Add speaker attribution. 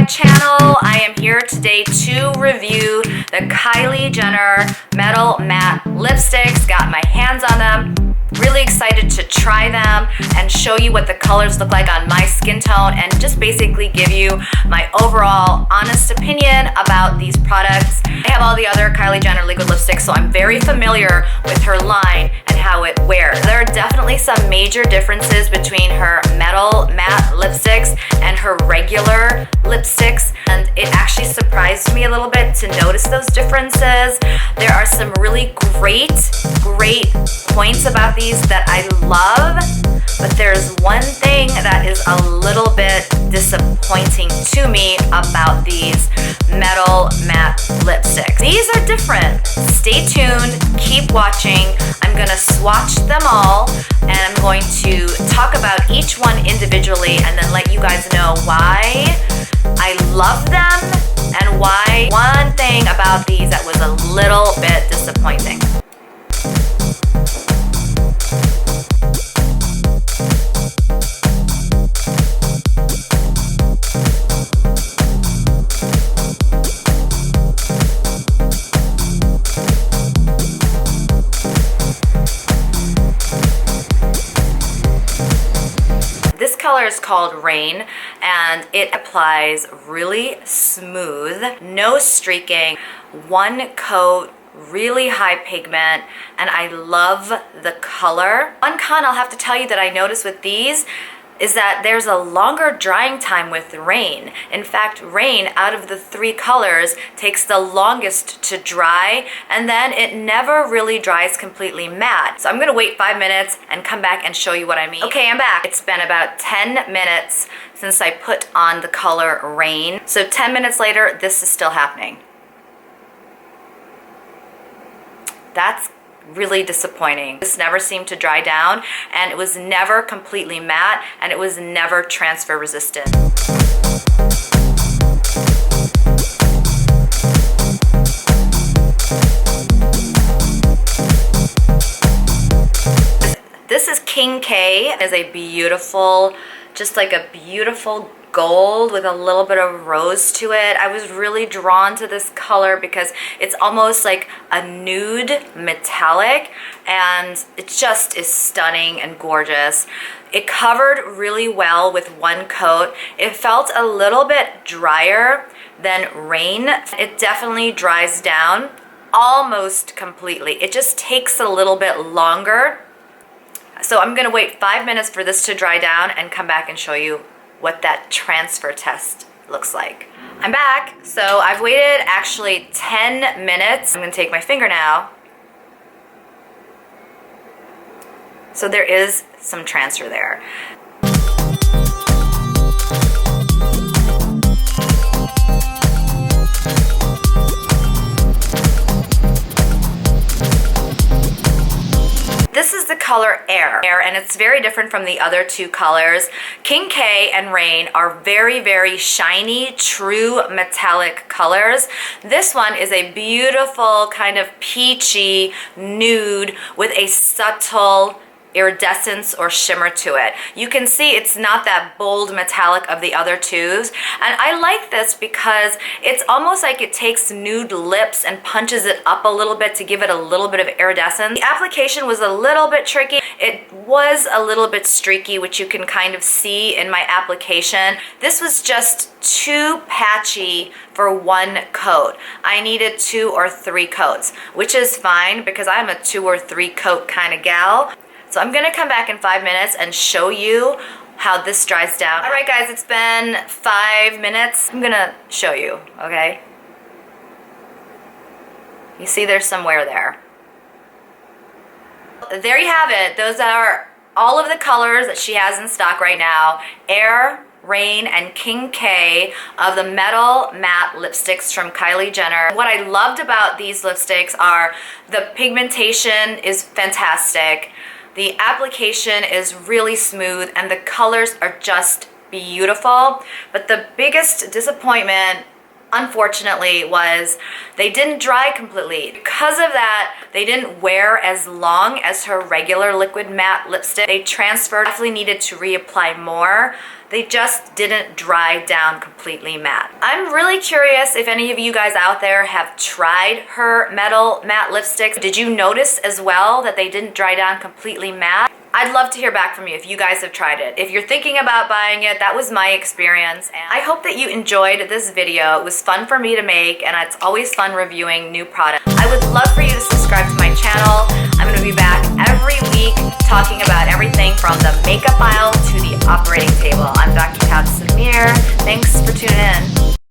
Speaker 1: my channel. I am here today to review the Kylie Jenner Metal Matte lipsticks. Got my hands on them. Really excited to try them and show you what the colors look like on my skin tone and just basically give you my overall honest opinion about these products. I have all the other Kylie Jenner liquid lipsticks, so I'm very familiar with her line and how it wears. There are definitely some major differences between her metal matte lipsticks and her regular lipsticks, and it actually surprised me a little bit to notice those differences. There are some really great points about these that I love, but there's one thing that is a little bit disappointing to me about these metal matte lipsticks. These are different. Stay tuned, keep watching. I'm gonna swatch them all and I'm going to talk about each one individually and then let you guys know why I love them and why one thing about these that was a little bit disappointing. This color is called Rain and it applies really smooth, no streaking, one coat, really high pigment, and I love the color. One con I'll have to tell you that I noticed with these is that there's a longer drying time with Rain. In fact, Rain, out of the three colors, takes the longest to dry, and then it never really dries completely matte. So I'm gonna wait 5 minutes and come back and show you what I mean. Okay, I'm back. It's been about 10 minutes since I put on the color Rain. So 10 minutes later, this is still happening. That's really disappointing. This never seemed to dry down, and it was never completely matte, and it was never transfer resistant. This is King K. It is a beautiful, just like a beautiful gold with a little bit of rose to it. I was really drawn to this color because it's almost like a nude metallic, and it just is stunning and gorgeous. It covered really well with one coat. It felt a little bit drier than Rain. It definitely dries down almost completely. It just takes a little bit longer. So I'm gonna wait 5 minutes for this to dry down and come back and show you what that transfer test looks like. I'm back. So I've waited actually 10 minutes. I'm gonna take my finger now. So there is some transfer there. This is the color Heir, and it's very different from the other two colors. King K and Rain are very shiny, true metallic colors. This one is a beautiful kind of peachy nude with a subtle iridescence or shimmer to it. You can see it's not that bold metallic of the other twos, and I like this because it's almost like it takes nude lips and punches it up a little bit to give it a little bit of iridescence. The application was a little bit tricky. It was a little bit streaky, which you can kind of see in my application. This was just too patchy for one coat. I needed 2 or 3 coats, which is fine because I'm a 2 or 3 coat kind of gal. So I'm gonna come back in 5 minutes and show you how this dries down. All right guys, it's been 5 minutes. I'm gonna show you, okay? You see there's some wear there. There you have it. Those are all of the colors that she has in stock right now. Heir, Rain, and King K of the Metal Matte lipsticks from Kylie Jenner. What I loved about these lipsticks are the pigmentation is fantastic. The application is really smooth and the colors are just beautiful. But the biggest disappointment unfortunately, was they didn't dry completely. Because of that, they didn't wear as long as her regular liquid matte lipstick. They transferred, definitely needed to reapply more. They just didn't dry down completely matte. I'm really curious if any of you guys out there have tried her metal matte lipsticks. Did you notice as well that they didn't dry down completely matte? I'd love to hear back from you if you guys have tried it. If you're thinking about buying it, that was my experience. And I hope that you enjoyed this video. It was fun for me to make, and it's always fun reviewing new products. I would love for you to subscribe to my channel. I'm gonna be back every week talking about everything from the makeup aisle to the operating table. I'm Dr. Tab Samir. Thanks for tuning in.